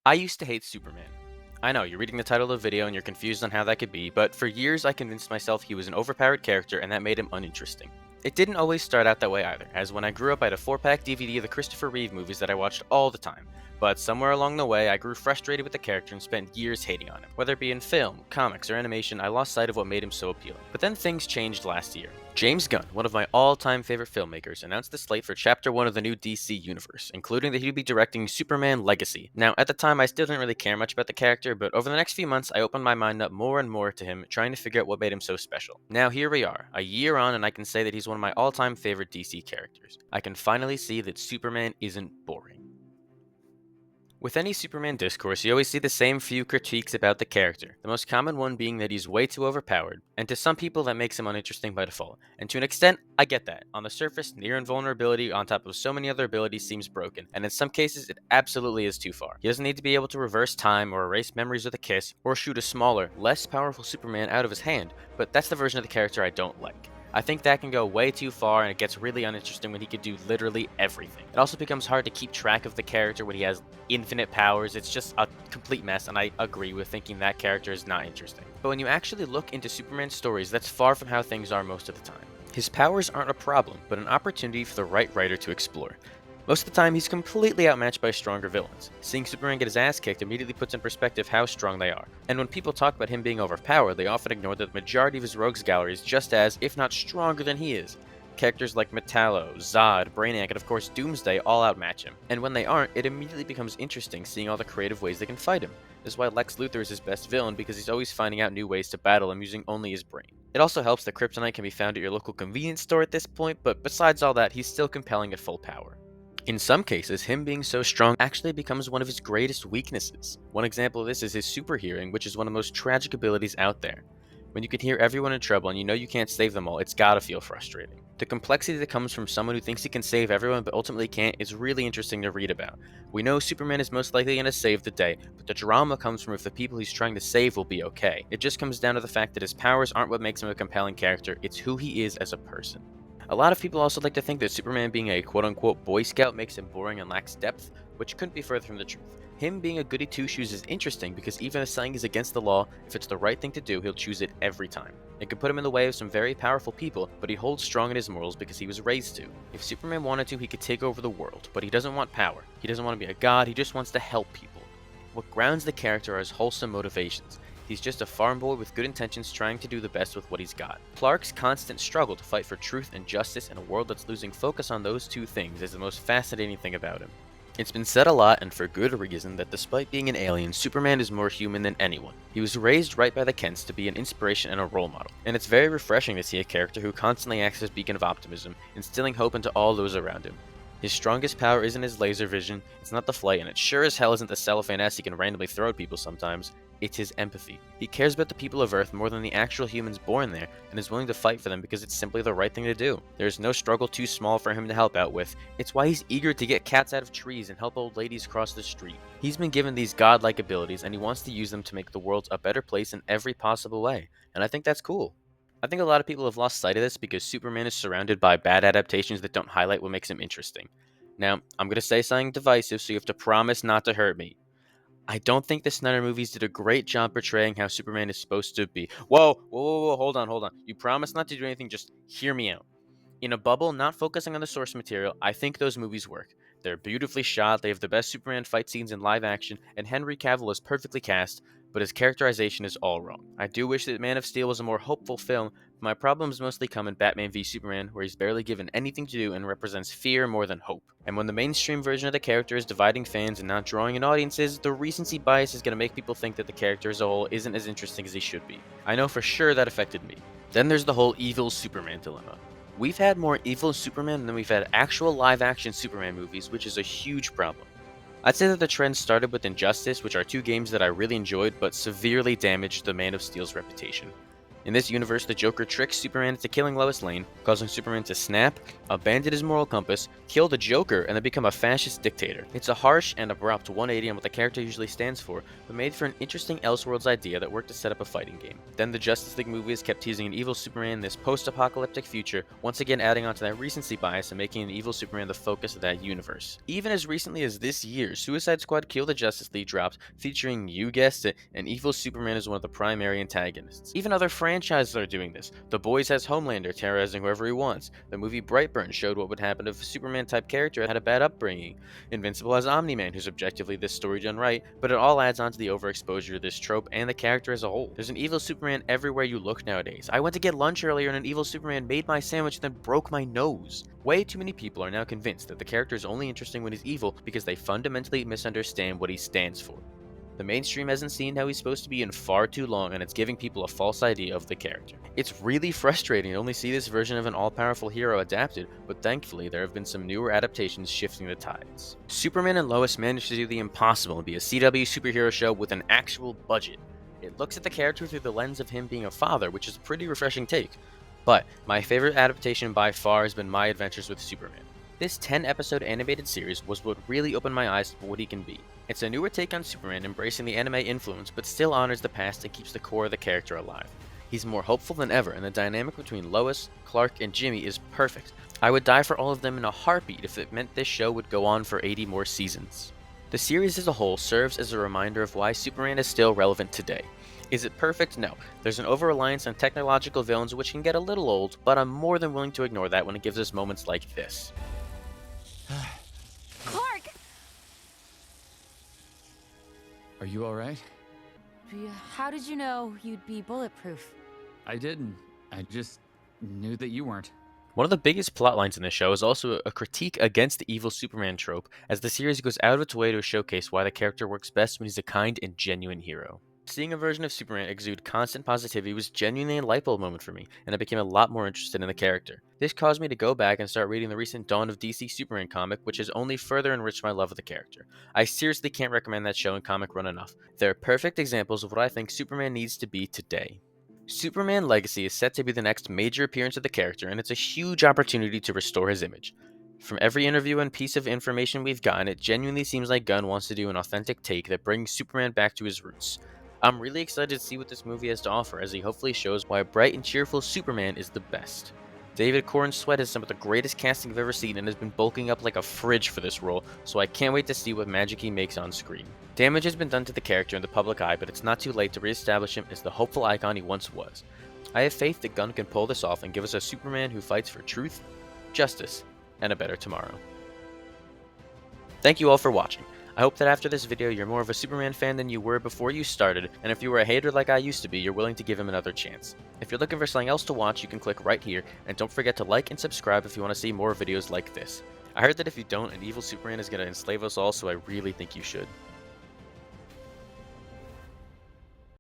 I used to hate Superman. I know, you're reading the title of the video and you're confused on how that could be, but for years I convinced myself he was an overpowered character and that made him uninteresting. It didn't always start out that way either, as when I grew up I had a 4-pack DVD of the Christopher Reeve movies that I watched all the time, but somewhere along the way I grew frustrated with the character and spent years hating on him. Whether it be in film, comics, or animation, I lost sight of what made him so appealing. But then things changed last year. James Gunn, one of my all-time favorite filmmakers, announced the slate for Chapter 1 of the new DC universe, including that he'd be directing Superman Legacy. Now, at the time, I still didn't really care much about the character, but over the next few months, I opened my mind up more and more to him, trying to figure out what made him so special. Now, here we are, a year on, and I can say that he's one of my all-time favorite DC characters. I can finally see that Superman isn't boring. With any Superman discourse, you always see the same few critiques about the character, the most common one being that he's way too overpowered, and to some people that makes him uninteresting by default. And to an extent, I get that. On the surface, near invulnerability on top of so many other abilities seems broken, and in some cases it absolutely is too far. He doesn't need to be able to reverse time or erase memories with a kiss, or shoot a smaller, less powerful Superman out of his hand, but that's the version of the character I don't like. I think that can go way too far and it gets really uninteresting when he could do literally everything. It also becomes hard to keep track of the character when he has infinite powers. It's just a complete mess, and I agree with thinking that character is not interesting. But when you actually look into Superman's stories, that's far from how things are most of the time. His powers aren't a problem, but an opportunity for the right writer to explore. Most of the time, he's completely outmatched by stronger villains. Seeing Superman get his ass kicked immediately puts in perspective how strong they are. And when people talk about him being overpowered, they often ignore that the majority of his rogues gallery is just as, if not stronger than he is. Characters like Metallo, Zod, Brainiac, and of course Doomsday all outmatch him. And when they aren't, it immediately becomes interesting seeing all the creative ways they can fight him. This is why Lex Luthor is his best villain, because he's always finding out new ways to battle him using only his brain. It also helps that Kryptonite can be found at your local convenience store at this point, but besides all that, he's still compelling at full power. In some cases, him being so strong actually becomes one of his greatest weaknesses. One example of this is his super hearing, which is one of the most tragic abilities out there. When you can hear everyone in trouble and you know you can't save them all, it's gotta feel frustrating. The complexity that comes from someone who thinks he can save everyone but ultimately can't is really interesting to read about. We know Superman is most likely going to save the day, but the drama comes from if the people he's trying to save will be okay. It just comes down to the fact that his powers aren't what makes him a compelling character, it's who he is as a person. A lot of people also like to think that Superman being a quote-unquote Boy Scout makes him boring and lacks depth, which couldn't be further from the truth. Him being a goody two-shoes is interesting because even if something is against the law, if it's the right thing to do, he'll choose it every time. It could put him in the way of some very powerful people, but he holds strong in his morals because he was raised to. If Superman wanted to, he could take over the world, but he doesn't want power. He doesn't want to be a god, he just wants to help people. What grounds the character are his wholesome motivations. He's just a farm boy with good intentions trying to do the best with what he's got. Clark's constant struggle to fight for truth and justice in a world that's losing focus on those two things is the most fascinating thing about him. It's been said a lot, and for good reason, that despite being an alien, Superman is more human than anyone. He was raised right by the Kents to be an inspiration and a role model, and it's very refreshing to see a character who constantly acts as a beacon of optimism, instilling hope into all those around him. His strongest power isn't his laser vision, it's not the flight, and it sure as hell isn't the cellophane S he can randomly throw at people sometimes. It's his empathy. He cares about the people of Earth more than the actual humans born there, and is willing to fight for them because it's simply the right thing to do. There's no struggle too small for him to help out with. It's why he's eager to get cats out of trees and help old ladies cross the street. He's been given these godlike abilities, and he wants to use them to make the world a better place in every possible way, and I think that's cool. I think a lot of people have lost sight of this because Superman is surrounded by bad adaptations that don't highlight what makes him interesting. Now, I'm going to say something divisive, so you have to promise not to hurt me. I don't think the Snyder movies did a great job portraying how Superman is supposed to be. Whoa, hold on. You promise not to do anything, just hear me out. In a bubble, not focusing on the source material, I think those movies work. They're beautifully shot, they have the best Superman fight scenes in live action, and Henry Cavill is perfectly cast, but his characterization is all wrong. I do wish that Man of Steel was a more hopeful film, but my problems mostly come in Batman v Superman, where he's barely given anything to do and represents fear more than hope. And when the mainstream version of the character is dividing fans and not drawing in audiences, the recency bias is going to make people think that the character as a whole isn't as interesting as he should be. I know for sure that affected me. Then there's the whole evil Superman dilemma. We've had more evil Superman than we've had actual live-action Superman movies, which is a huge problem. I'd say that the trend started with Injustice, which are two games that I really enjoyed but severely damaged the Man of Steel's reputation. In this universe, the Joker tricks Superman into killing Lois Lane, causing Superman to snap, abandon his moral compass, kill the Joker, and then become a fascist dictator. It's a harsh and abrupt 180 on what the character usually stands for, but made for an interesting Elseworlds idea that worked to set up a fighting game. Then the Justice League movies kept teasing an evil Superman in this post-apocalyptic future, once again adding onto that recency bias and making an evil Superman the focus of that universe. Even as recently as this year, Suicide Squad Kill the Justice League dropped, featuring, you guessed it, an evil Superman as one of the primary antagonists. Even other franchises are doing this. The Boys has Homelander terrorizing whoever he wants. The movie Brightburn showed what would happen if a Superman-type character had a bad upbringing. Invincible has Omni-Man, who's objectively this story done right, but it all adds on to the overexposure of this trope and the character as a whole. There's an evil Superman everywhere you look nowadays. I went to get lunch earlier and an evil Superman made my sandwich and then broke my nose. Way too many people are now convinced that the character is only interesting when he's evil because they fundamentally misunderstand what he stands for. The mainstream hasn't seen how he's supposed to be in far too long, and it's giving people a false idea of the character. It's really frustrating to only see this version of an all-powerful hero adapted, but thankfully there have been some newer adaptations shifting the tides. Superman and Lois managed to do the impossible and be a CW superhero show with an actual budget. It looks at the character through the lens of him being a father, which is a pretty refreshing take. But my favorite adaptation by far has been My Adventures with Superman. This 10-episode animated series was what really opened my eyes to what he can be. It's a newer take on Superman, embracing the anime influence, but still honors the past and keeps the core of the character alive. He's more hopeful than ever, and the dynamic between Lois, Clark, and Jimmy is perfect. I would die for all of them in a heartbeat if it meant this show would go on for 80 more seasons. The series as a whole serves as a reminder of why Superman is still relevant today. Is it perfect? No. There's an over-reliance on technological villains which can get a little old, but I'm more than willing to ignore that when it gives us moments like this. Clark! Are you alright? How did you know you'd be bulletproof? I didn't. I just knew that you weren't. One of the biggest plotlines in the show is also a critique against the evil Superman trope, as the series goes out of its way to showcase why the character works best when he's a kind and genuine hero. Seeing a version of Superman exude constant positivity was genuinely a light bulb moment for me, and I became a lot more interested in the character. This caused me to go back and start reading the recent Dawn of DC Superman comic, which has only further enriched my love of the character. I seriously can't recommend that show and comic run enough. They're perfect examples of what I think Superman needs to be today. Superman Legacy is set to be the next major appearance of the character, and it's a huge opportunity to restore his image. From every interview and piece of information we've gotten, it genuinely seems like Gunn wants to do an authentic take that brings Superman back to his roots. I'm really excited to see what this movie has to offer, as he hopefully shows why a bright and cheerful Superman is the best. David Corn Sweat has some of the greatest casting I've ever seen and has been bulking up like a fridge for this role, so I can't wait to see what magic he makes on screen. Damage has been done to the character in the public eye, but it's not too late to re-establish him as the hopeful icon he once was. I have faith that Gunn can pull this off and give us a Superman who fights for truth, justice, and a better tomorrow. Thank you all for watching. I hope that after this video you're more of a Superman fan than you were before you started, and if you were a hater like I used to be, you're willing to give him another chance. If you're looking for something else to watch, you can click right here, and don't forget to like and subscribe if you want to see more videos like this. I heard that if you don't, an evil Superman is going to enslave us all, so I really think you should.